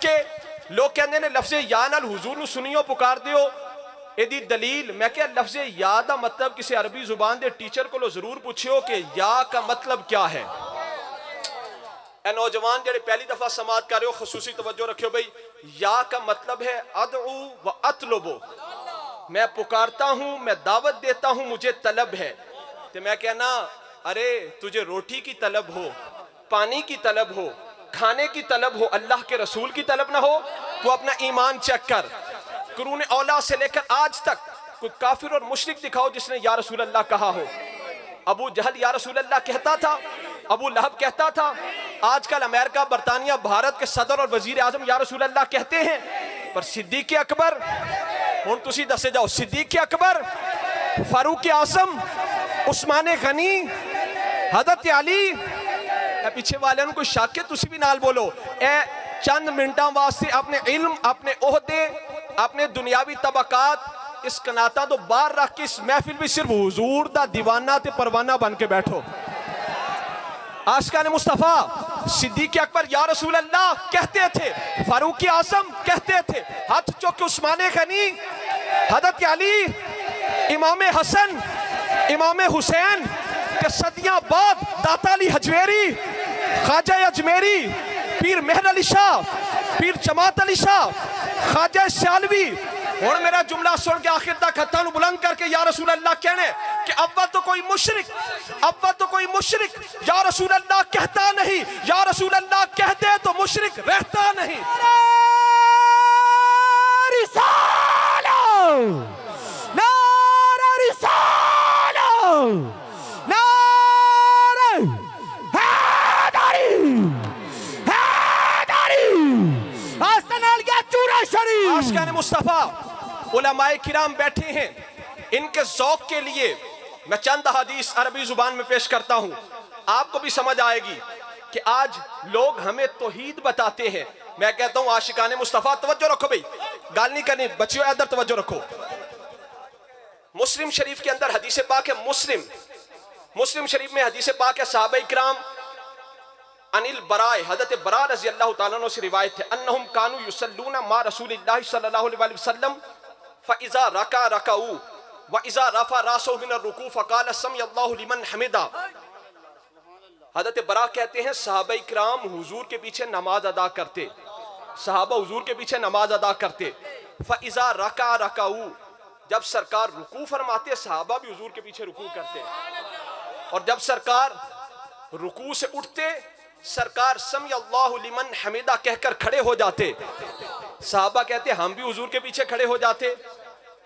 के लोग कहते ने लफ्ज़ या नाल हुजूर नु सुनियो पुकार दियो एदी दलील मैं क्या लफ्ज़ या दा मतलब किसी अरबी जुबान दे टीचर को जरूर पूछियो कि या का मतलब क्या है। ए नौजवान जेडे पहली दफा समात कर रहे हो खसूसी तवज्जो रखियो भाई, या का मतलब है अदउ व अतलबो, मैं पुकारता हूं, मैं दावत देता हूं, मुझे तलब है। तो मैं कहना अरे तुझे रोटी की तलब हो, पानी की तलब हो, खाने की तलब हो, अल्लाह के रसूल की तलब ना हो, तो अपना ईमान चेक कर। कुरून औला से लेकर आज तक कोई काफिर और मुशरिक दिखाओ जिसने या रसूल अल्लाह कहा हो। अबू जहल या रसूल अल्लाह कहता था, अबू लहब कहता था, आजकल अमेरिका, बरतानिया, भारत के सदर और वजीर आजम या रसूल अल्लाह कहते हैं, पर सिद्दीक अकबर, हुण तुसी दसे जाओ, सिद्दीक अकबर, फारूक आजम, उस्मान गनी, हजरत अली, पीछे वाले कोई शक है तुसी भी नाल बोलो। ए चंद मिनटां वास्ते अपने इल्म, अपने ओहदे, अपने दुनियावी तबकात, इस कनाता तो बाहर रख के इस महफिल में सिर्फ हुजूर दा दीवाना ते परवाना बन के बैठो। आशिकान मुस्तफा सिद्दीक अकबर या रसूल अल्लाह कहते थे, फारूक आजम कहते थे, हाथ चौक के उस्मान गनी, हजरत अली, इमाम हसन, इमाम हुसैन के सदियां बाद दाता अली हजवेरी, ख्वाजा अजमेरी, पीर मेहर अली शाह, पीर जमात अली शाह, ख्वाजा सियालवी, और मेरा जुमला सुन के आखिर तक हत्था नु बुलंद करके या रसूल अल्लाह कहने कि अव्वल तो कोई मुशरिक, अव्वल तो कोई मुशरिक या रसूल अल्लाह कहता नहीं, या रसूल अल्लाह कहते तो मुशरिक रहता नहीं। आशिकान मुस्तफा उलमाए किराम बैठे हैं, इनके ज़ौक़ के लिए मैं चंद हदीस अरबी जुबान में पेश करता हूं, आपको भी समझ आएगी कि आज लोग हमें तौहीद बताते हैं। मैं कहता हूं आशिकान मुस्तफा तवज्जो रखो भाई, गाल नहीं करनी बच्चियों, इधर तवज्जो रखो। मुस्लिम शरीफ के अंदर हदीस पाक है, मुस्लिम शरीफ में हदीस पाक है, सहाबा इकराम अनिल बराए, हज़रत बरा रज़ी अल्लाह तआला अन्हु से रिवायत है, अन्नहुम कानू युसल्लूना मा रसूलिल्लाह सल्लल्लाहु अलैहि वसल्लम फ़इज़ा रका रकाऊ व इज़ा रफ़ा रासहु मिन रुकू फ़क़ाल समिअल्लाहु लिमन हमिदा। हज़रत बरा कहते हैं सहाबा इकराम हुजूर के पीछे नमाज अदा करते, सहाबा हुजूर के पीछे नमाज अदा करते, फ़इज़ा रका रकाऊ, जब सरकार रुकू फरमाते सहाबा भी हुजूर के पीछे रुकू करते, और जब सरकार रुकू से उठते सरकार समी अल्लाहु लिमन हमिदा कहकर खड़े हो जाते, साहबा कहते हम भी हुजूर के पीछे खड़े हो जाते,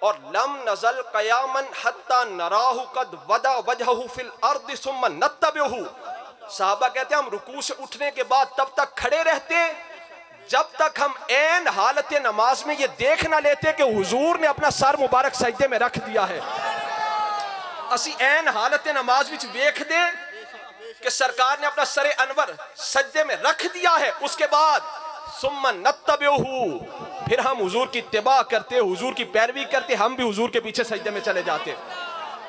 और लम नजल कयामन हत्ता नराहु कद वदा वजहहु फिल अर्द सुम्मा नत्तबिहु, साहबा कहते हम रुकू से उठने के बाद तब तक खड़े रहते जब तक हम ऐन हालत नमाज में ये देख ना लेते कि हुजूर ने अपना सर मुबारक सजदे में रख दिया है। असी ऐन हालत नमाज विच वेख दे कि सरकार ने अपना सरे अनवर सजदे में रख दिया है, उसके बाद सुम्मा नत्तबिहु, फिर हम हुजूर की इत्तिबा करते, हुजूर की पैरवी करते, हम भी हुजूर के पीछे सजदे में चले जाते।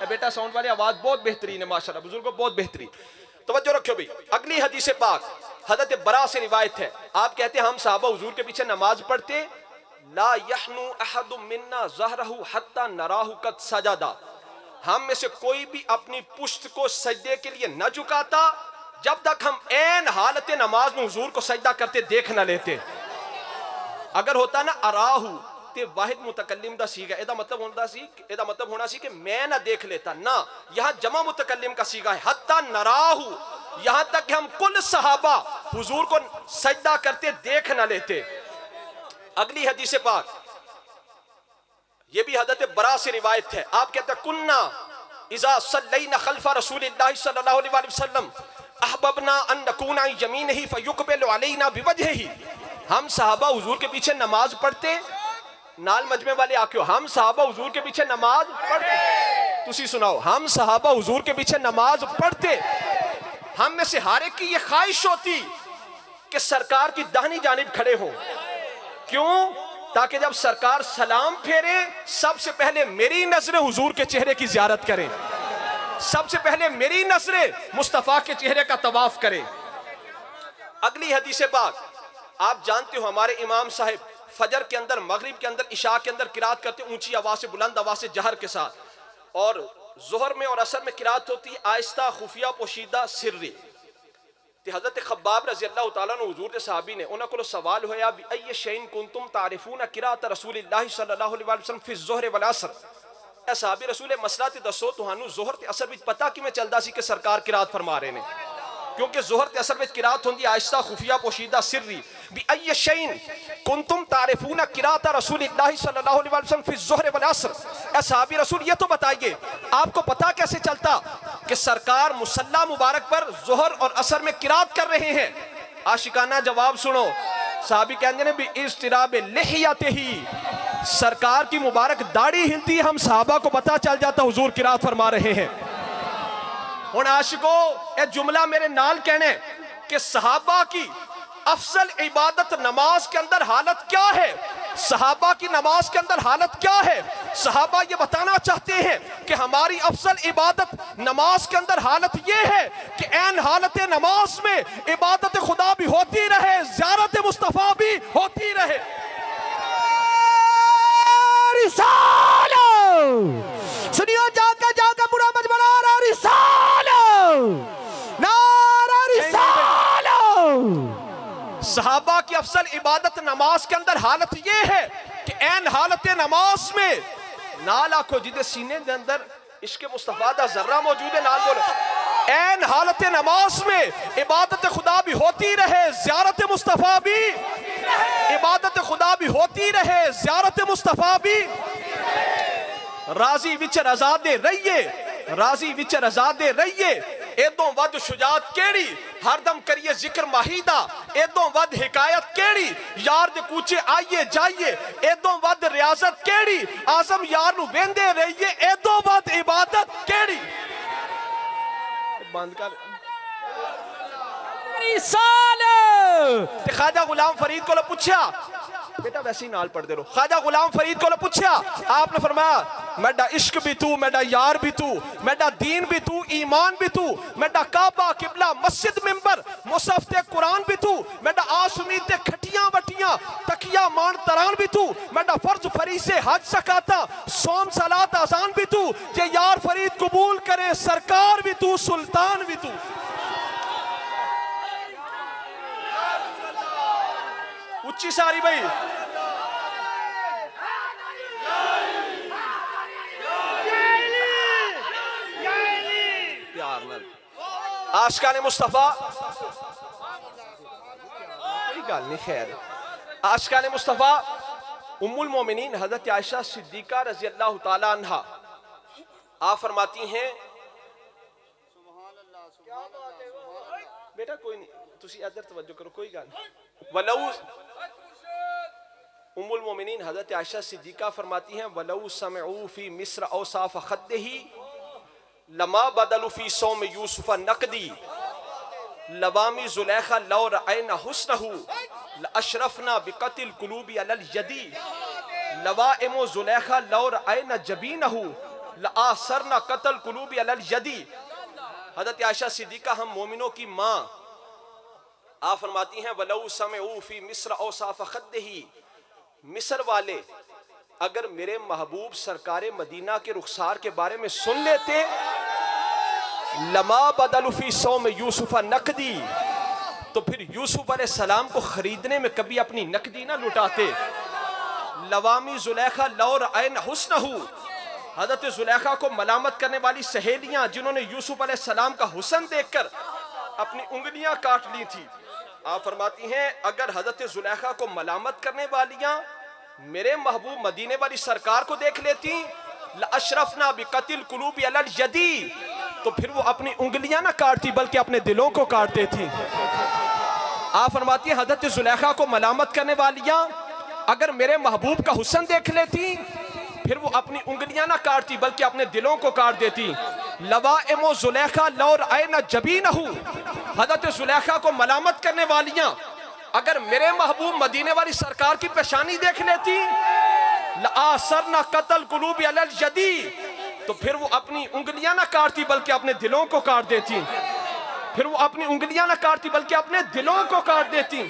बेटा साउंड वाली आवाज बहुत बेहतरीन है माशाल्लाह, बुजुर्गों बहुत बेहतरीन, तवज्जो रखियो भाई। अगली हदीस पाक हज़रत बरा से रिवायत है, आप कहते हैं हम साहबा हुजूर के पीछे नमाज पढ़ते, ला यहनु अहदु मिन्ना ज़हरहु हत्ता नराहु कद सजदा, हम में से कोई भी अपनी पुश्त को सजदे के लिए न झुकाता जब तक हम ऐन हालत नमाज में हुजूर को सजदा करते देख न लेते। अगर होता ना अराहू ते वाहिद मुतकल्लिम दा सीगा, एदा मतलब होना सी कि मैं ना देख लेता ना, यहां जमा मुतकल्लिम का सीगा है, हत्ता नराहू, यहां तक कि हम कुल सहाबा हुजूर को सजदा करते देख न लेते। अगली हदीस पाक ये भी हज़रत बरा से रिवायत है, आप कहते हैं कुन्ना इज़ा सल्लैना खल्फ़ रसूलिल्लाह सल्लल्लाहु अलैहि वसल्लम अहबबना अन नकूना यमीनही फयुक़बिलु अलैना बिवजहिही, हम सहाबा हुजूर के पीछे नमाज पढ़ते, नाल मजमे वाले आके हम सहाबा हुजूर के पीछे नमाज पढ़ते, तुसी सुनाओ, हम सहाबा हुजूर के पीछे नमाज पढ़ते, हम में से हर एक की ये ख्वाहिश होती कि सरकार की दाहिनी जानिब खड़े हो, क्यों? ताकि जब सरकार सलाम फेरे सबसे पहले मेरी नजरें हुजूर के चेहरे की जियारत करें, सबसे पहले मेरी नजरें मुस्तफा के चेहरे का तवाफ करें। अगली हदीस पाक आप जानते हो हमारे इमाम साहिब फजर के अंदर, मगरिब के अंदर, इशा के अंदर किरात करते ऊंची आवाज से, बुलंद आवाज से, जहर के साथ, और जोहर में और असर में किरात होती है आहिस्ता, खुफिया, पोशीदा, सिर्री। ते हज़रत खब्बाब रज़ी अल्लाह तआला अन्हु हुज़ूर दे सहाबी ने उन्हां कोलों सवाल होया बि अय्य शैइन कुंतुम तारिफून किरात रसूलिल्लाह सल्लल्लाहु अलैहि वसल्लम फि ज़ोहर वल असर। ए सहाबी रसूल मसला ते दसो तुहानू जोहर ते असर विच पता किवें चलदा सी कि सरकार किरात फरमा रहे ने? क्योंकि जोहर ते असर विच किरात होंदी आहिस्ता, खुफिया, पोशीदा, सिर्री। बि अय्य शैइन कुंतुम तारिफून किरात रसूलिल्लाह सल्लल्लाहु अलैहि वसल्लम फि ज़ोहर वल असर। ए सहाबी रसूल ये तो बताइए आपको पता कैसे चलता कि सरकार मुसल्ला मुबारक पर जोहर और असर में किरात कर रहे हैं? आशिकाना जवाब सुनो। सहाबी कहते हैं भी इस्तिराब लिहियतिही, सरकार की मुबारक दाढ़ी हिलती, हम सहाबा को पता चल जाता हुजूर किरात फरमा रहे हैं। हुण आशिको ए जुमला मेरे नाल कहने कि सहाबा की अफजल इबादत नमाज के अंदर हालत क्या है? सहाबा की नमाज के अंदर हालत क्या है? सहाबा ये बताना चाहते हैं कि हमारी अफजल इबादत नमाज के अंदर हालत ये है कि ऐन हालत नमाज में इबादत खुदा भी होती रहे, ज़ियारत मुस्तफ़ा भी होती रहे। सुनियो जाके जाके पूरा मजबरा रहा रिसालो, नारा रिसालो। सहाबा की अफजल इबादत नमाज के अंदर हालत ये है कि ऐन हालत नमाज में नाल आखो जिदे सीने के अंदर इश्क मुस्तफा दा जर्रा मौजूद है, नाल बोलो। ऐन हालत नमाज में इबादत खुदा भी होती रहे, ज़ियारत मुस्तफा भी, इबादत खुदा भी होती रहे, ज़ियारत मुस्तफा भी। राजी विच रज़ा दे रहिए, राजी विच रज़ा दे रहिए। एदों वध शुजात केड़ी, हरदम करिए जिक्र माहीदा। एदों वध हिकायत केड़ी, यार दे कूचे आइए जाइए। एदों वध रियाजत केड़ी, आजम यार नु वेंदे रहिए। एदों वध इबादत केड़ी। बंद कर। ख्वाजा गुलाम फरीद को पूछा, बेटा वैसे ही नाल पढ़ दे रो। ख्वाजा गुलाम फरीद को पूछा, आपने फरमाया मेरा इश्क भी तू, मेरा यार भी तू, मेरा दीन भी तू, ईमान भी तू, मेरा काबा किबला मस्जिद मिंबर मुसहफ ते कुरान भी तू, मेरा आसमी ते खटियां वटियां तकिया मान तरान भी तू, मेरा फर्ज फरीज़े हज सकाता सोम सलात अजान भी तू। ये यार फरीद कबूल करे सरकार भी तू, सुल्तान भी तू। उच्ची सारी भाई प्यार न आशिकाने मुस्तफा कोई गल नहीं, खैर। आशिकाने मुस्तफा उम्मुल मोमिनीन हजरत आयशा सिद्दीका रजी अल्लाह ताला अन्हा आप फरमाती हैं, बेटा कोई नहीं तुसी इधर तवज्जो करो, कोई गल वलऊ। उम्मुल मोमिनीन हजरत आयशा सिद्दीका फरमाती हैं, वलऊ समऊ फी मिस्र औसाफ खद्दही लमा बदलू फी सौम यूसुफ नकदी लवामी जुलैखा लौ रअयना हुस्नहु लअशरफना बिकतिल कुलूबी अलल यदी लवाइमु जुलैखा लौ रअयना जबीनहु लआसरना कतल कुलूबी अलल यदी। हजरत आयशा सिद्दीका हम मोमिनों की माँ आप फरमाती हैं, वलऊ समऊ फी मिस्र औसाफ खद्दही, मिस्र वाले अगर मेरे महबूब सरकारे मदीना के रुखसार के बारे में सुन लेते, लमा बदलू फी सौम यूसुफ नकदी, तो फिर यूसुफ अलैहि सलाम को खरीदने में कभी अपनी नकदी ना लुटाते। लवामी जुलैखा लौ रअयना हुस्नहु, हजरत जुलैखा को मलामत करने वाली सहेलियां जिन्होंने यूसुफ अलैहि सलाम का हुस्न देखकर अपनी उंगलियां काट ली थी, आप फरमाती हैं अगर हजरत जुलैखा को मलामत करने वालियां मेरे महबूब मदीने वाली सरकार को देख लेती, लअशरफना बिकतिल कुलूबी अलल यदी, तो फिर वो अपनी उंगलियां ना काटती बल्कि अपने दिलों को काट देती। आप फरमाती हैं हजरत जुलैखा को मलामत करने वालियां अगर मेरे महबूब का हुस्न देख लेती, फिर वो अपनी उंगलियां ना काटती बल्कि अपने दिलों को काट देती। लवाइमु जुलैखा लौ रअयना जबीनहु, हजरत जुलैखा को मलामत करने वालियां अगर मेरे महबूब मदीने वाली सरकार की पेशानी देख लेती, लआसरना कतल कुलूबी अलल यदी, तो फिर वो अपनी उंगलियां ना काटती बल्कि अपने दिलों को काट देती। फिर वो अपनी उंगलियां ना काटती बल्कि अपने दिलों को काट देती।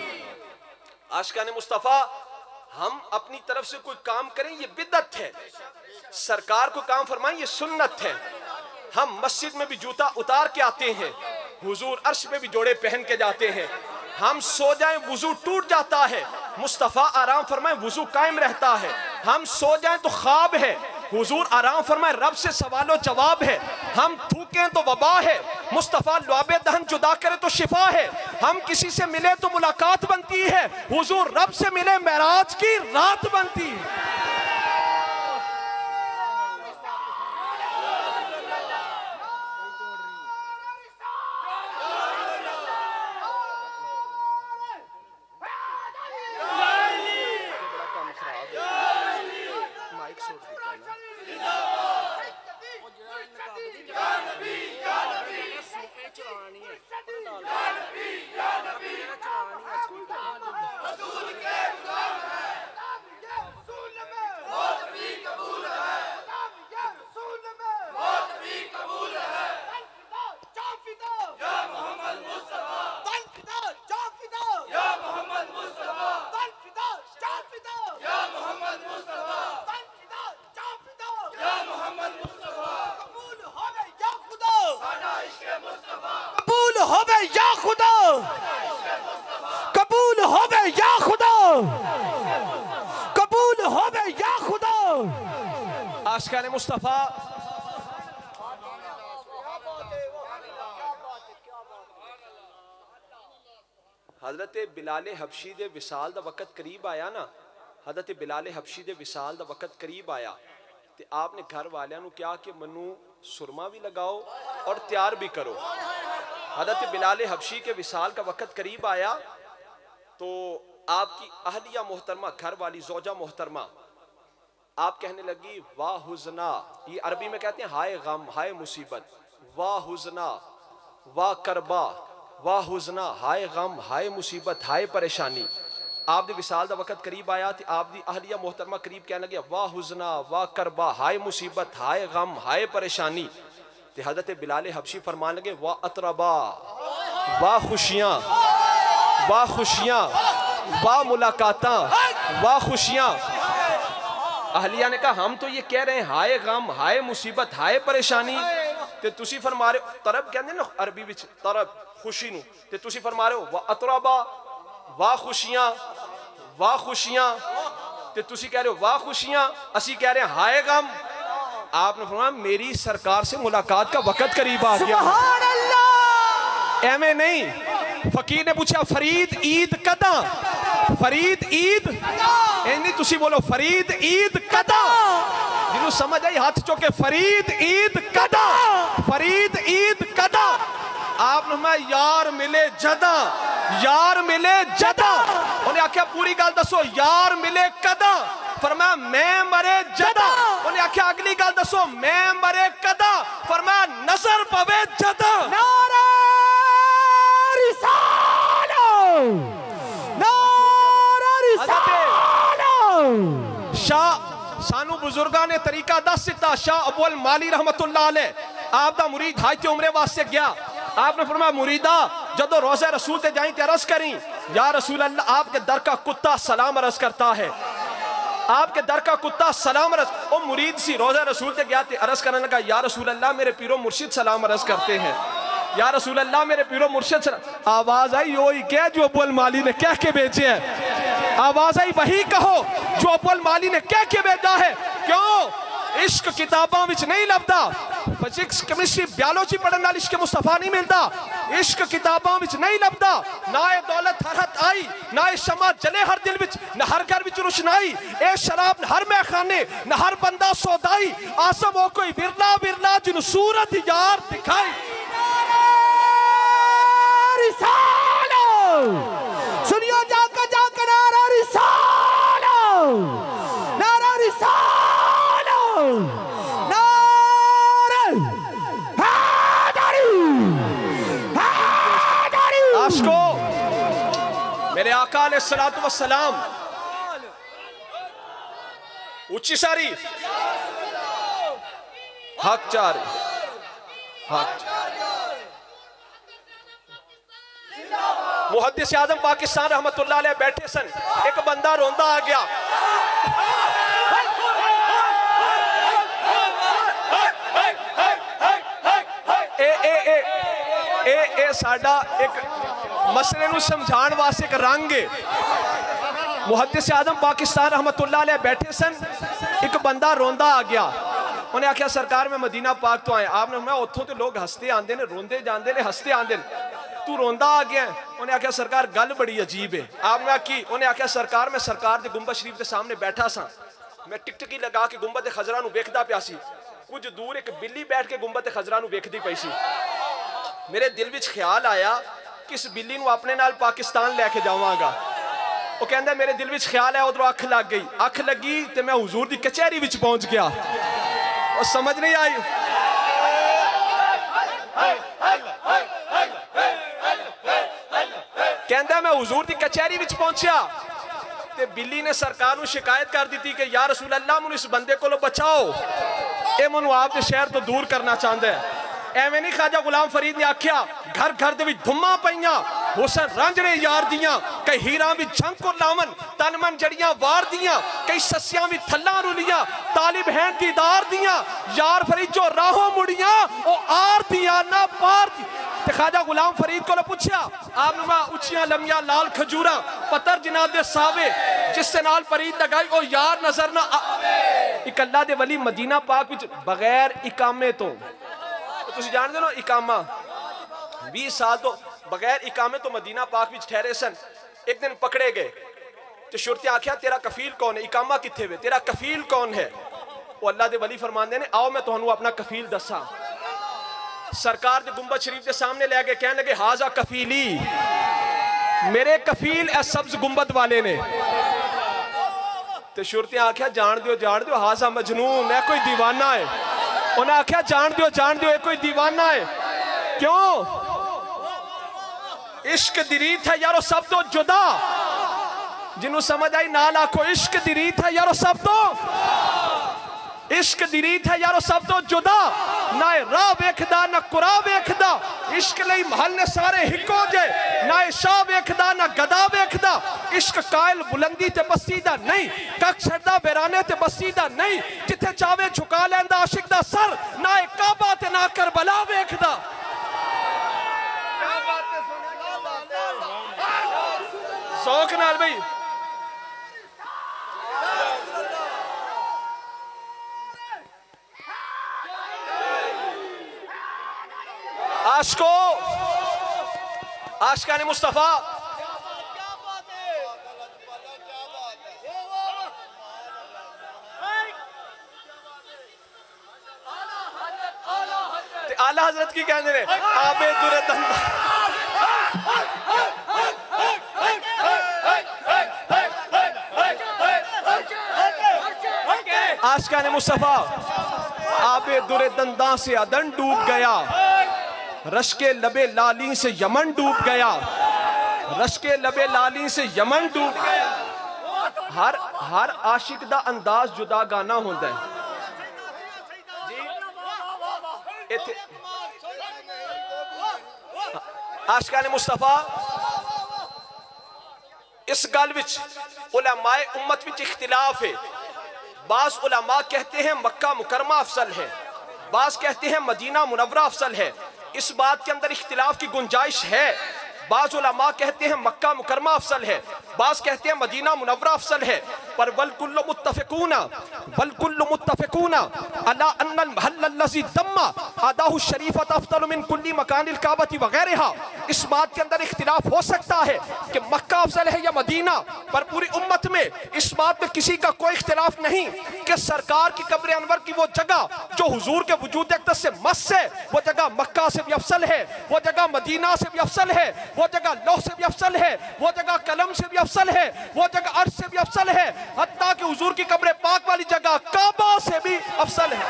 आशिकाने मुस्तफा, हम अपनी तरफ से कोई काम करें ये बिदअत है, सरकार को काम फरमाएं ये सुन्नत है। हम मस्जिद में भी जूता उतार के आते हैं, हुजूर अर्श में भी जोड़े पहन के जाते हैं। हम सो जाएं वुजू टूट जाता है, मुस्तफा आराम फरमाएं वुजू कायम रहता है। हम सो जाएं तो ख्वाब है, हुजूर आराम फरमाएं रब से सवालो जवाब है। हम थूकें तो वबा है, मुस्तफा लुआबे दहन जुदा करे तो शिफा है। हम किसी से मिले तो मुलाकात बनती है, हुजूर रब से मिले मेराज की रात बनती है। कबूल होवे या खुदा, कबूल होवे या खुदा। आशिकाने मुस्तफा, हजरत बिलाल हबशी दे विसाल दा वक़्त करीब आया ना, हजरत बिलाल हबशी दे विसाल दा वक़्त करीब आया ते आपने घर वालियां नू कहा कि मनु सुरमा भी लगाओ और तैयार भी करो। हजरत बिलाल हबशी के विसाल का वक़्त करीब आया तो आपकी अहलिया मोहतरमा, घर वाली ज़ौजा मोहतरमा, आप कहने लगी वाह हुज़ना, ये अरबी में कहते हैं हाय गम, हाय मुसीबत, वाह हुज़ना, वाह करबा, वाह हुज़ना, हाय गम, हाय मुसीबत, हाय परेशानी। आप दे विसाल दा वक़्त करीब आया तो आप दी अहलिया मोहतरमा करीब कहने लगे वाह हुज़ना, वाह करबा, हाय मुसीबत, हाय गम, हाय परेशानी। ते हज़रत बिलाल हबशी फरमान लगे वाह अतरबा, वाह खुशियाँ, वाह खुशियाँ, वाह मुलाकातां, वाह खुशियाँ। अहलिया ने कहा हम तो ये कह रहे हैं हाय गम, हाय मुसीबत, हाय परेशानी, ते तुसी फरमा रहे हो, तरब कहते ना अरबी विच तरब खुशी नू, ते तुसी फरमा रहे हो वाह अतरबा, वाह खुशियाँ, वाह खुशियाँ, ते तुसी कह रहे हो वाह खुशियाँ, असी कह रहे हैं हाय गम। आपने फरमाया मेरी सरकार से मुलाकात का वक़्त करीब आ गया। सुभान अल्लाह। एवं नहीं, फकीर ने पूछा फरीद ईद कदा, फरीद ईद नहीं, तुसी बोलो फरीद ईद कदा। जिन्हों समझ आई हाथ चौके, फरीद ईद कदा, फरीद ईद कदा। आपने मैं यार मिले जदा, यार मिले जदा। उन्हें आख्या पूरी गल दसो, यार मिले कदा। फरमाया मैं मरे जदा। उन्हें आख्या अगली गल दसो, मैं मरे कदा। फरमाया नजर पवे जदा। नारा रिसालो, नारा रिसालो। शाह सानू बुजुर्गा ने तरीका दस दिता। शाह अबुल माली रहमतुल्लाह अलैह आप दा मुरीद हाज उमरे वास्ते गया। आपने फरमाया मुरीदा जदों रोज़े रसूल ते जाई ते अर्ज करी या रसूल अल्लाह आपके दर का कुत्ता सलाम अर्ज करता है, आपके दर का कुत्ता सलाम अर्ज। ओ मुरीद सी रोज़े रसूल ते गया ते अर्ज करने लगा या रसूल अल्लाह मेरे पीरो मुर्शिद सलाम अर्ज करते हैं, या रसूल अल्लाह मेरे पीरो मुर्शिद सलाम। आवाज आई वही क्या जो अबुल माली ने कह के भेजे है, आवाज आई वही कहो जो अबुल माली ने कह के भेजा है। क्यों इश्क किताबां विच नहीं लभदा, फिजिक्स केमिस्ट्री बायोलॉजी पढ़ने नाल इश्क मुस्तफा नहीं मिलता, इश्क किताबां विच नहीं लभदा। ना ए दौलत हर हथ आई, ना ए शमा जले हर दिल विच, ना हर घर विच रोशनाई, ए शराब न हर मैखाने, न हर बंदा सौदाई, आसम हो कोई बिरला बिरला जिन सूरत यार दिखाई। सुनियो जाकर जाकर नारा रिसालो, नारा रिसालो, नारा हैदरी, हैदरी। आशिको मेरे आका अलैहिस्सलातु वस्सलाम ऊंची सारी हक चार हक मुहद्दिस आज़म पाकिस्तान रहमतुल्लाह अलैह बैठे सन, एक बंदा रोंदा आ गया। ए साडा एक मसले नूं समझाण वास्ते एक रंग है। मुहद्दिस आज़म पाकिस्तान रहमतुल्लाह अलैह बैठे सन, एक बंदा रोंदा आ गया। उन्हें आख्या सरकार मैं मदीना पाक तो आया। आपने मैं उतों तो लोग हंसते आते ने, रोंदे जाते ने, हंसते आते, तू रोंदा आ गया। उन्हें आख्या सरकार गल बड़ी अजीब है। आपने आखी, उन्हें आख्या सरकार मैं सरकार के गुंबद शरीफ के सामने बैठा सा, मैं टिकटकी लगा के गुंबद खजरा नूं वेखदा पिया सी। कुछ दूर एक बिल्ली बैठ के गुंबद खजरा नूं वेखदी पई सी। मेरे दिल विच ख्याल आया कि इस बिल्ली नूं अपने नाल पाकिस्तान लैके जावांगा। वो कहंदा मेरे दिल विच ख्याल है, उधरों अख लग गई, अख लगी तो मैं हुजूर दी कचहरी विच पहुंच गया। और समझ नहीं आई। कहंदा मैं हुजूर दी कचहरी विच पहुंचा ते बिल्ली ने सरकार नूं शिकायत कर दी कि या रसूल अल्लाह मैनूं इस बंदे कोलों बचाओ, ये मैनूं आपके शहर तो दूर करना चाहता है। एवें नहीं ख्वाजा गुलाम फरीद ने आख्या घर घर दे विच धुम्मां पईयां, हुसन रांझणे यार दियां, कई हीरां विच झंक को लावन, तन मन जड़ियां वार दियां, कई सस्यां विच थल्लां रुलियां, तालिब हैं दीदार दियां, यार फरीद जो राहों मुड़ियां ओ आर दियां ना पार दी। ते ख्वाजा गुलाम फरीद को पूछया आपने उचियां लम्बियां लाल खजूरा पत्थर जिन्हां दे सावे जिससे नाल फरीद लगाई ओ यार नजर ना एक अल्लाह दे वली मदीना पाक विच बगैर इकामे तो तुसीं जानदे हो इकामा 20 साल तो बगैर इकामे तो मदीना पाक विच ठहरे सन। एक दिन पकड़े गए तो शुरते आख्या तेरा कफील कौन है, इकामा किथे वे, तेरा कफील कौन है। वो अल्लाह दे वली फरमांदे ने आओ मैं तुहानू अपना कफील दसा। सरकार दे गुंबद शरीफ के सामने ले गए, कहने लगे हाजा कफीली, मेरे कफील ए सब्ज गुंबद वाले ने। तो शुरते आख्या जान दियो हाजा मजनून है, कोई दीवाना है। उन्हें आख्या जान दियो ये कोई दीवाना है। क्यों? इश्क दी रीत है यारो सब तो जुदा, जिन्हों समझ आई नाल आखो इश्क दी रीत है यारो सब तो, इश्क दी रीत है यारो सब तो जुदा, ना राह वेखदा ना कुरा वेखदा, इश्क लई महल ने सारे हिको जे, ना शाह वेखदा ना गदा वेखदा, इश्क कायल बुलंदी ते बस्ती दा नहीं, कख छड़दा बेराने ते बस्ती दा नहीं, जिथे चावे झुका लैंदा आशिक दा सर, ना काबा ते ना करबला वेखदा। शौक नाल भाई आशको आशकाने मुस्तफा आला हजरत की कहने ने आबे दुरे दंदा आशकाने मुस्तफा आबे दुरे दंदा से अदन डूब गया, रश के लबे लाली से यमन डूब गया, रश के लबे लाली से यमन डूब गया। हर आशिक दा अंदाज जुदा गाना होंदा है जी। आशिकाने मुस्तफा इस गल विच उलमाए उम्मत विच इख्तिलाफ है। बाज़ उलमा कहते हैं मक्का मुकरमा अफसल है, बाज़ कहते हैं मदीना मुनव्वरा अफसल है। इस बात के अंदर इख्तिलाफ की गुंजाइश है। बाज़ उलमा कहते हैं मक्का मुकरमा अफसल है, बाज़ कहते हैं मदीना मुनव्वरा अफसल है। पर वल कुल्लु मुत्तफ़िक़ूना अला अन्नल महल्लल्लज़ी दम्मा अदाहु शरीफत अफ़ज़ल मिन कुल्ली मकानिल काबती वगैरहा। इस बात के अंदर इख्तिलाफ हो सकता है कि मक्का अफजल है या मदीना, पर पूरी उम्मत में इस बात में किसी का कोई इख्तिलाफ नहीं कि सरकार की कब्र अनवर की वो जगह जो हुजूर के वजूद अक़दस से मस है, वो जगह मक्का से भी अफसल है, वो जगह मदीना से भी अफसल है, वो जगह लौह से भी अफसल है, वो जगह कलम से भी अफसल है, वो जगह अर्श से भी अफसल है, हत्ता कि हुजूर की कब्र पाक वाली जगह काबा से भी अफसल है।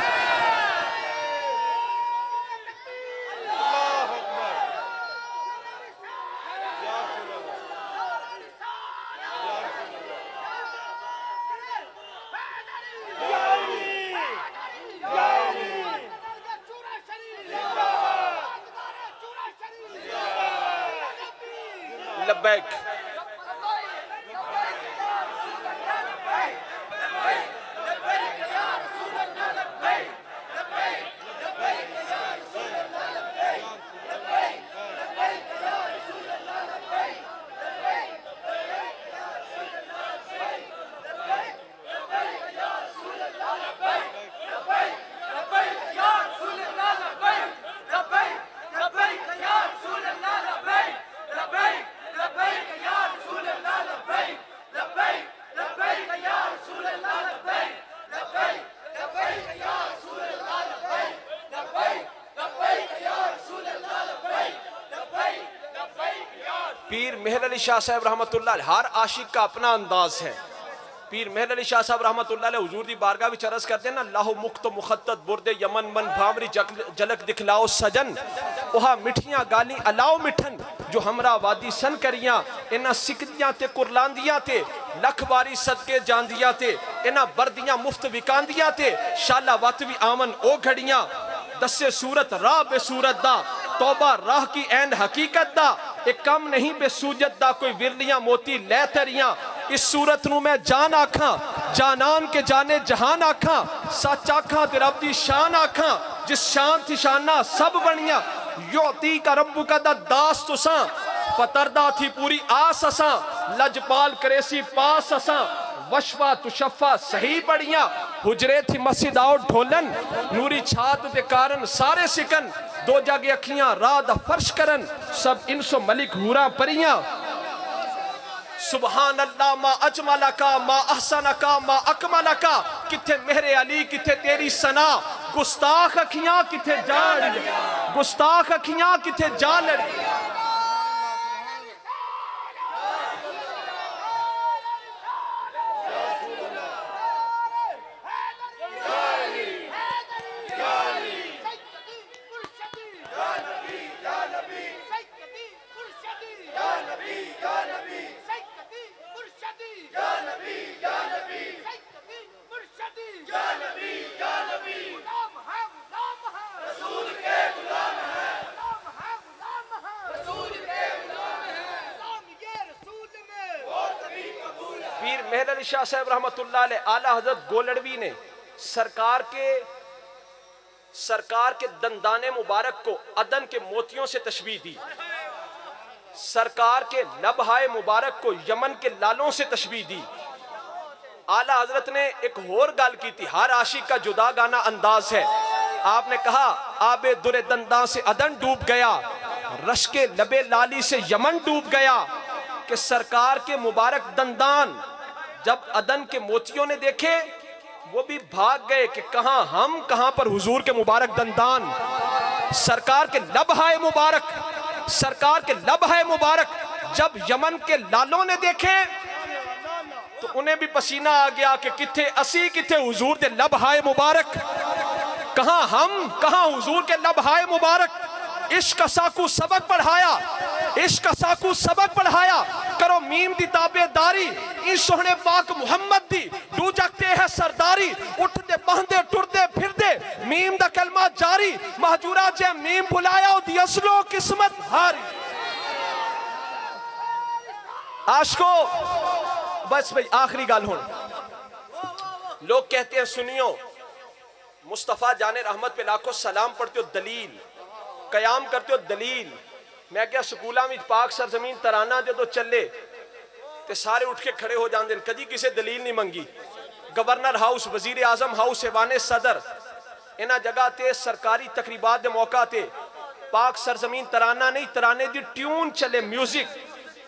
लब्बैक। पीर मेहर अली शाह साहब रहमतुल्लाह अलैह, हर आशिक का अपना अंदाज है। पीर मेहर अली शाह साहब रहमतुल्लाह अलैह हुजूर दी बारगाह विच अर्ज करते ना, लाहो मुक्त मुखत्तत बुरदे यमन मन भावरी झलक दिखलाओ सजन, ओहा मिठियां गाली अलाओ मिठन जो हमरा वादी सन करियां, इन्हां सिकदियां ते कुरलांदियां ते लख वारी सदके जांदियां ते, इन्हां बरदियां मुफ्त विकांदियां ते, शाला वत भी आवन ओ घड़ियां, दसे सूरत राह बेसूरत दा, तौबा राह की ऐन हकीकत दा, एक कम नहीं बेसूजत दा, कोई विरलियां मोती लै तरियां, इस सूरत नू मैं जान आखां, जानान के जाने जहान आखां, सच आखां ते रब दी शान आखां, जिस शान थी शाना सब बनिया, योती का रब्बू का दा दास तुसां, फतरदा थी पूरी आस असां, लजपाल करेसी पास असां, वशफा तुशफा सही बढ़िया, हुजरे थी मस्जिद आओ ढोलन, नूरी छात दे कारण सारे सिकन, दो जागे अखियां राह दा फर्श करन, सब इंसो मलिक हूरा परियां। सुबहान अल्लाह मा अजमलका मा अहसनका मा अकमलका, किथे मेरे अली किथे तेरी सना, गुस्ताख अखियां किथे जान, गुस्ताख अखियां किथे जान। पीर मेहर अली शाह साहब रहमतुल्लाह अलैह आला हजरत गोलड़वी ने सरकार के दंदाने मुबारक को अदन के मोतियों से तशबीह दी, सरकार के लबहाए मुबारक को यमन के लालों से तशबीह दी। आला हजरत ने एक और गल की थी, हर आशिक का जुदा गाना अंदाज है। आपने कहा आबे दुरे दंदा से अदन डूब गया, रश के लबे लाली से यमन डूब गया, कि सरकार के मुबारक दंदान जब अदन के मोतियों ने देखे वो भी भाग गए कि कहां हम कहां पर हुजूर के मुबारक दंदान। सरकार के लबहाए मुबारक, सरकार के लबहाए मुबारक जब यमन के लालों ने देखे तो उन्हें भी पसीना आ गया कि किथे असी किथे हुजूर के लबहाए मुबारक, कहां हम कहां हुजूर के लबहाए मुबारक। इश्क का साकू सबक पढ़ाया, इश्क का साकू सबक पढ़ाया, करो मीम दी ताबेदारी, इस सोहने पाक मुहम्मद दी डू जगते है सरदारी, उठते बहते टुरदे फिरदे मीम दा कलमा जारी, महजूरा जे मीम बुलाया दी असलो किस्मत हारी। आशको बस भाई आखिरी गल हुन, लोग कहते हैं सुनियो मुस्तफा जाने रहमत पे लाखों सलाम पढ़ते हो दलील, कयाम करते हो दलील। मैं क्या स्कूलों में पाक सरजमीन तराना जो चले तो सारे उठ के खड़े हो जाते, कदी किसी दलील नहीं मंगी। गवर्नर हाउस, वजीर आजम हाउस, ऐवाने सदर, इन्ह जगह ते सरकारी तकरीबात के मौका ते पाक सरजमीन तराना नहीं तराने की ट्यून चले म्यूजिक,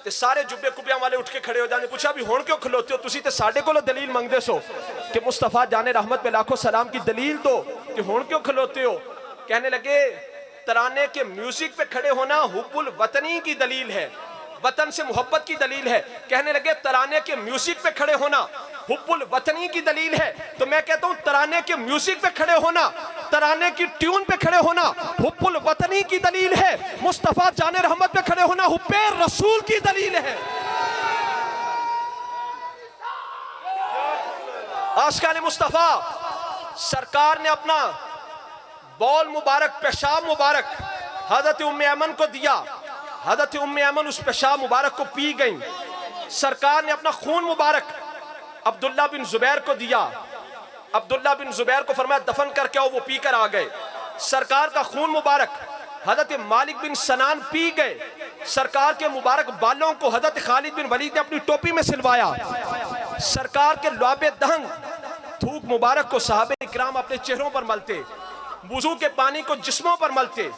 ते सारे जुब्बे कुब्बियां वाले उठ के खड़े हो जाते। पूछा भी हुण क्यों खलोते हो तुसी, ते साडे कोलों दलील मंगदे सो कि मुस्तफा जाने रहमत पे लाखों सलाम की दलील दो, कि हुण क्यों खलोते हो। कहने लगे तराने के म्यूजिक पे खड़े होना हुब्बुल वतनी की दलील है, वतन से मोहब्बत की दलील है। कहने लगे तराने के म्यूजिक पे खड़े होना हुब्बुल वतनी की दलील है। तो मैं कहता हूं तराने के म्यूजिक पे खड़े होना, तराने की ट्यून पे खड़े होना हुब्बुल वतनी की दलील है। मुस्तफा जाने रहमत पे खड़े होना हुब्बे रसूल की दलील है। आशिकाने मुस्तफा सरकार ने अपना बौल मुबारक, पेशाब मुबारक हजरत उम्मे ऐमन को दिया। हज़रत उम्मे ऐमन उस पेशाब मुबारक को पी गई। सरकार ने अपना खून मुबारक अब्दुल्ला बिन जुबैर को दिया। अब्दुल्ला बिन जुबैर को फरमाया दफन करके आओ, वो पी कर आ गए। सरकार का खून मुबारक हज़रत मालिक बिन सनान पी गए। सरकार के मुबारक बालों को हज़रत खालिद बिन वलीद ने अपनी टोपी में सिलवाया। सरकार के लुआबे दहन थूक मुबारक को सहाबे इकराम अपने चेहरों पर मलते, वुजू के पानी को जिस्मों पर मलते।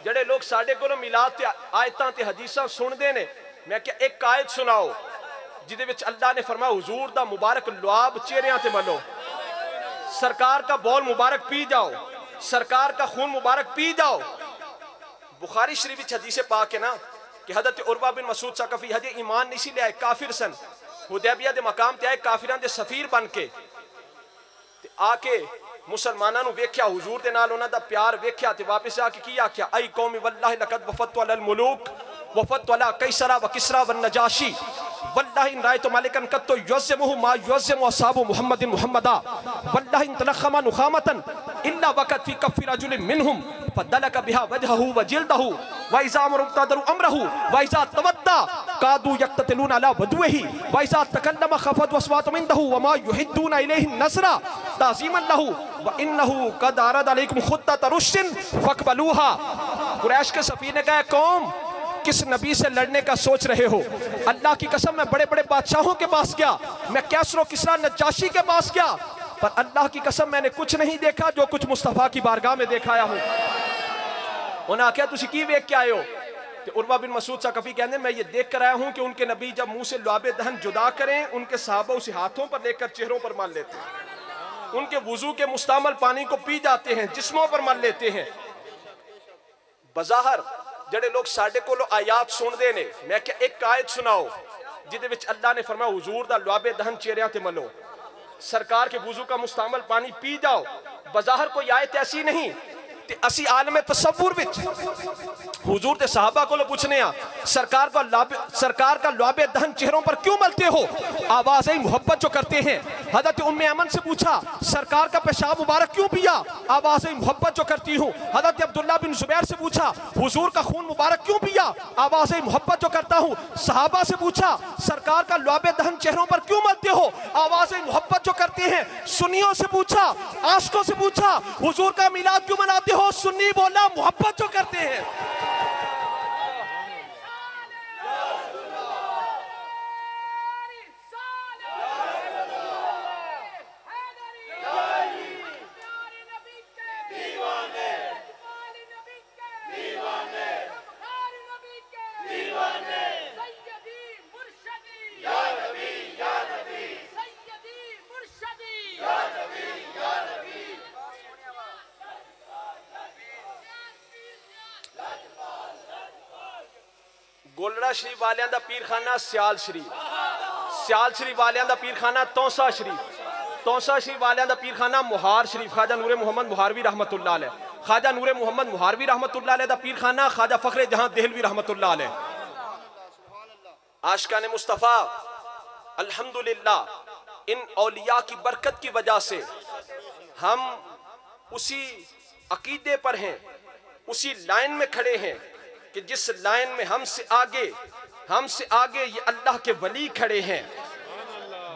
जड़े लोग साढ़े को मिलाद ते आयतां ते हदीसां सुनदे ने, मैं क्या एक आयत सुनाओ जिदे विच अल्लाह ने फरमाया हुजूर दा मुबारक लुआब चेहरियां ते मलो, सरकार का बौल मुबारक पी जाओ, सरकार का खून मुबारक पी जाओ। बुखारी शरीफ विच हदीस पाक है ना कि हज़रत उर्वा बिन मसूद सकफी हजे ईमान नहीं सी ले आए, काफिर सन, हुदैबिया दे मकाम ते आए काफिरां दे सफीर बन के ते आके मुसलमानां नूं वेख्या, हुजूर दे नाल उन्हां दा प्यार वेख्या ते वापस आके की आख्या, आई कौमी वल्लाहि लक़द वफ़दतु अलल मुलूक वफ़दतु अला कैसरा व किसरा व नजाशी वल्लाहि इन रायतु मलिकन कत्तु युअज़्ज़िमुहु मा युअज़्ज़िमु असहाबु मुहम्मदिन मुहम्मदा वल्लाहि इन तलख़मा नुख़ामतन इल्ला वक़त फ़ी कफ़्फ़ि रजुलिन मिनहुम फदलक बिहा वजहहु व जिल्दहु व इज़ा मुरतदरु अमरहु व इज़ा तवद्दा कादू यक्ततिलून अला वदुही व इज़ा तकल्लम खफ़त वस्वातु इंदहु व मा युहिद्दून इलैहि नज़रा ताज़ीमन लहु व इन्नहु क़द अरद अलैकुम ख़ुत्तत रुश्दिन फ़क़बलूहा। कुरैश के सफ़ीर ने कहा, कौम किस नबी से लड़ने का सोच रहे हो? अल्लाह की कसम मैं बड़े बड़े बादशाहों के पास गया, मैं कैसरो किसरा नजाशी के पास गया, पर अल्लाह की कसम मैंने कुछ नहीं देखा जो कुछ मुस्तफ़ा की बारगाह में देखाया हूं। उन्हें आख्या तुसी की वेख के आए हो? तो उर्वा बिन मसूद सकफी कहते मैं ये देख कर आया हूं कि उनके नबी जब मुंह से लुआबे दहन जुदा करें, उनके सहाबा उसे हाथों पर लेकर चेहरों पर मल लेते हैं, उनके वुजू के मुस्तामल पानी को पी जाते हैं, जिस्मों पर मल लेते हैं। बज़ाहर जड़े लोग साढ़े को आयात सुनते ने, मैं क्या एक आयत सुनाओ जिदे विच अल्लाह ने फरमाया हुजूर दा लुआबे दहन चेहरियां ते मलो, सरकार के वुजू का मुस्तामल पानी पी जाओ। बज़ाहर कोई आयत ऐसी नहीं ते असी आलम तसव्वुर विच हुजूर ते सहाबा को पूछने आ सरकार का लुआबे दहन चेहरों पर क्यों मलते हो? आवाज़ मोहब्बत जो करते हैं। हज़रत उम्मे ऐमन से पूछा सरकार का पेशाब मुबारक क्यों पिया? आवाज़ मोहब्बत जो करती हूँ। हज़रत अब्दुल्ला बिन जुबैर से पूछा हुजूर का खून मुबारक क्यों पिया? आवाज़ मोहब्बत जो करता हूँ। सहाबा से पूछा सरकार का लुआबे दहन चेहरों पर क्यों मलते हो? आवाज़ मोहब्बत जो करते हैं। सुन्नियों से पूछा, आशिकों से पूछा हुजूर का मिलाद क्यों मनाते हो? सुन्नी बोला मोहब्बत जो करते हैं। गोलड़ा शरीफ वालियां दा पीरखाना सियाल शरीफ, सियाल शरीफ वालियां दा पीरखाना तौसा शरीफ, तौसा शरीफ वालियां दा पीरखाना मुहार शरीफ, ख्वाजा नूरे मोहम्मद मुहारवी रहमतुल्लाह अलैह, ख्वाजा नूरे मोहम्मद मुहारवी रहमतुल्लाह अलैह दा पीरखाना ख्वाजा फखरे जहां देहलवी रहमतुल्लाह अलैह। आशिकाने मुस्तफ़ा अल्हम्दुलिल्लाह इन औलिया की बरकत की वजह से हम उसी अकीदे पर हैं, उसी लाइन में खड़े हैं कि जिस लाइन में हमसे आगे ये अल्लाह के वली खड़े हैं।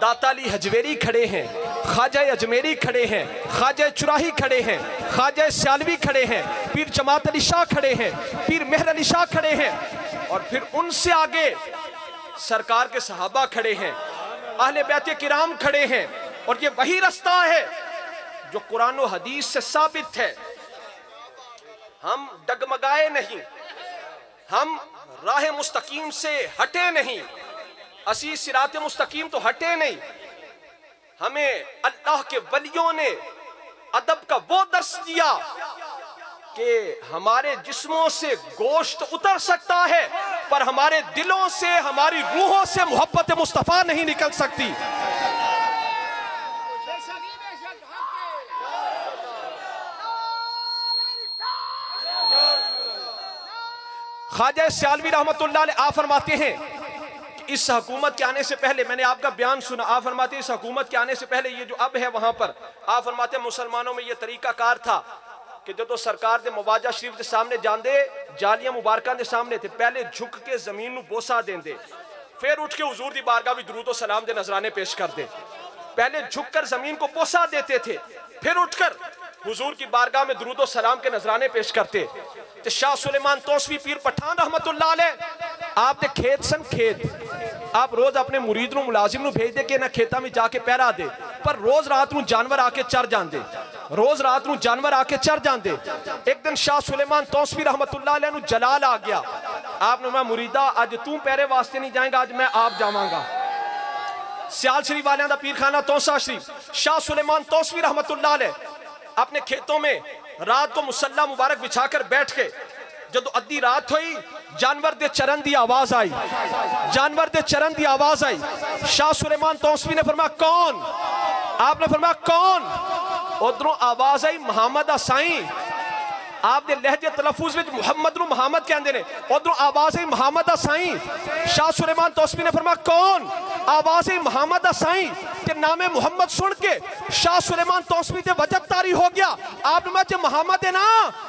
दाता अली हजवेरी खड़े हैं, ख्वाजा अजमेरी खड़े हैं, ख्वाजा चुराही खड़े हैं, ख्वाजा सियालवी खड़े हैं, पीर जमात अली शाह खड़े हैं, पीर मेहर अली शाह खड़े हैं, और फिर उनसे आगे सरकार के सहाबा खड़े हैं, अहले बैत किराम खड़े हैं। और ये वही रास्ता है जो कुरान और हदीस से साबित है। हम डगमगाए नहीं, हम राह मुस्तकीम से हटे नहीं, असी सिरात मुस्तकीम तो हटे नहीं। हमें अल्लाह के वलियों ने अदब का वो दर्स दिया कि हमारे जिस्मों से गोश्त उतर सकता है, पर हमारे दिलों से, हमारी रूहों से मोहब्बत मुस्तफ़ा नहीं निकल सकती। ख्वाजा सियालवी रहमतुल्लाह अलैह आप फरमाते हैं कि इस हुकूमत के आने से पहले, मैंने आपका बयान सुना, आप फरमाते हैं इस हुकूमत के आने से पहले ये जो अब है वहां पर, आप फरमाते हैं मुसलमानों में ये तरीका कार था कि जो सरकार दे मवाजा शरीफ के सामने जाते जालियां मुबारकां दे सामने थे, पहले झुक के जमीन नूं बोसा देंदे, फिर उठ के हुजूर दी बारगाह में दुरूद और सलाम दे नजराने पेश करते। पहले झुककर जमीन को बोसा देते थे, फिर उठकर हुजूर की बारगाह में दुरूद और सलाम के नजराने पेश करते। तो शाह सुलेमान तौसवी पीर पठान रहमतुल्लाह अलैह आपने खेत सन खेत, आप रोज अपने मुरीद नूं मुलाजिम नूं भेज दे कि इन्हां खेतां में जाके पहरा दे, पर रोज रात नूं जानवर आके चर जांदे, रोज रात नूं जानवर आके चर जांदे। एक दिन शाह सुलेमान तौसवी रहमतुल्लाह अलैह नूं जलाल आ गया। आपने मैं मुरीदा अज तू पहरे वास्ते नहीं जाएगा, अज मैं आप जावांगा। सियाल शरीफ वालियां दा पीरखाना तौसा शरीफ शाह सुलेमान तौसवी रहमतुल्लाह अलैह अपने खेतों में रात को मुसल्ला मुबारक बिछाकर बैठ के, जब अद्धी रात हुई जानवर दे चरण दी आवाज आई, जानवर दे चरण दी आवाज आई। शाह सुलेमान तौसवी ने फरमाया कौन? आपने फरमाया कौन? उधरों आवाज आई मोहम्मद साईं। आपने लहजे तलफुज में मुहम्मद नूं मुहम्मद कहंदे ने, उधरों आवाज आई मोहम्मद साईं। शाह सुलेमान तौसवी ने फरमाया कौन? आवाज आई मोहम्मद साईं। के नामे मुहम्मद सुन के शाह सुलेमान तौसवी ते वजब तारी हो गया। आपने मैं जे मोहम्मद है ना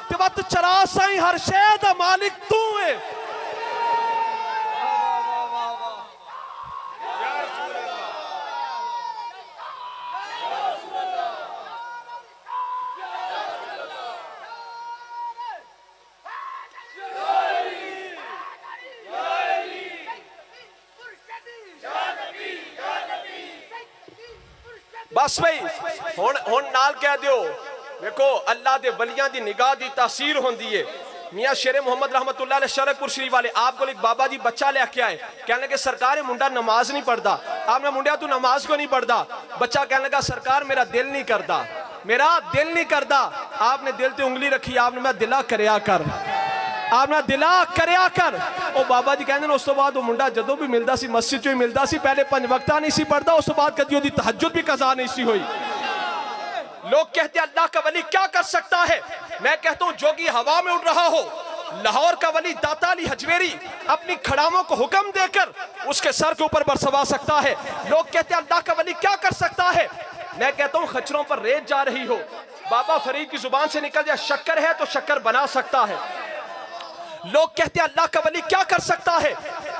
ते वत चरा साईं, हर शै दा मालिक तू है। बस भाई हुण नाल कह दियो, देखो अल्लाह दे वलियां दी निगाह दी तासीर होंदी है। मियाँ शेरे मोहम्मद रहमतुल्लाह अलैह शरकपुर शरीफ वाले आप को एक बाबा जी बच्चा लेके आए, कहने लगे सरकार ये मुंडा नमाज नहीं पढ़ता। आपने मुंडिया तू नमाज को नहीं पढ़ता? बच्चा कहने लगा सरकार मेरा दिल नहीं करता, मेरा दिल नहीं करता। आपने दिल ते उंगली रखी, आपने मैं दिला करया कर, आपने दिला करया कर। ओ बाबा जी कहते उस तो बाद वो मुंडा जदों भी मिलता सी मस्जिद चो ही मिलता सी, पहले 5 वक्ता नहीं सी पढ़ता, उस तो बाद कदी ओदी तहज्जुद भी कज़ा नहीं सी हुई। लोग कहते हैं अल्लाह का वली क्या कर सकता है? मैं कहता हूं जोगी हवा में उड़ रहा हो, लाहौर का वली दाता अली हजवेरी अपनी खड़ामों को हुक्म देकर उसके सर के ऊपर बरसवा सकता है। लोग कहते हैं अल्लाह का वली क्या कर सकता है? मैं कहता हूं खच्चरों पर रेत जा रही हो, बाबा फरीद की जुबान से निकल जाए शक्कर है तो शक्कर बना सकता है। लोग कहते हैं अल्लाह का वली क्या कर सकता है?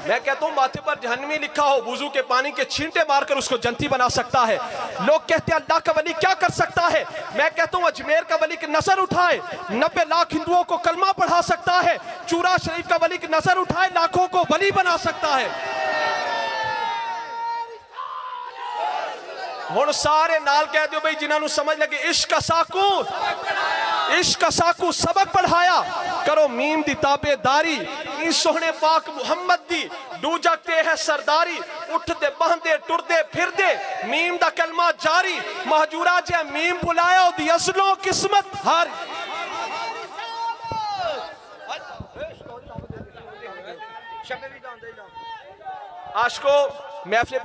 मैं कहता हूं माथे पर जहन्नमी लिखा हो, वुजू के पानी के छींटे मारकर उसको जन्नती बना सकता है। लोग कहते हैं अल्लाह का वली क्या कर सकता है? मैं कहता हूं अजमेर का वली की नजर उठाए 90 लाख हिंदुओं को कलमा पढ़ा सकता है। चूरा शरीफ का वली की नजर उठाए लाखों को वली बना सकता है। हुण सारे नाल कह दियो भाई जिन्होंने समझ लगे इश्क साकू, इश्क साकू सबक पढ़ाया करो मीम दी ताबेदारी, इस सोहने पाक मुहम्मद दी दूजा ते है सरदारी। उठते बहते टुरदे फिरदे मीम दा कलमा जारी, महजूरा जे मीम बुलाया ओदी असलों किस्मत हारी। आशको महफिल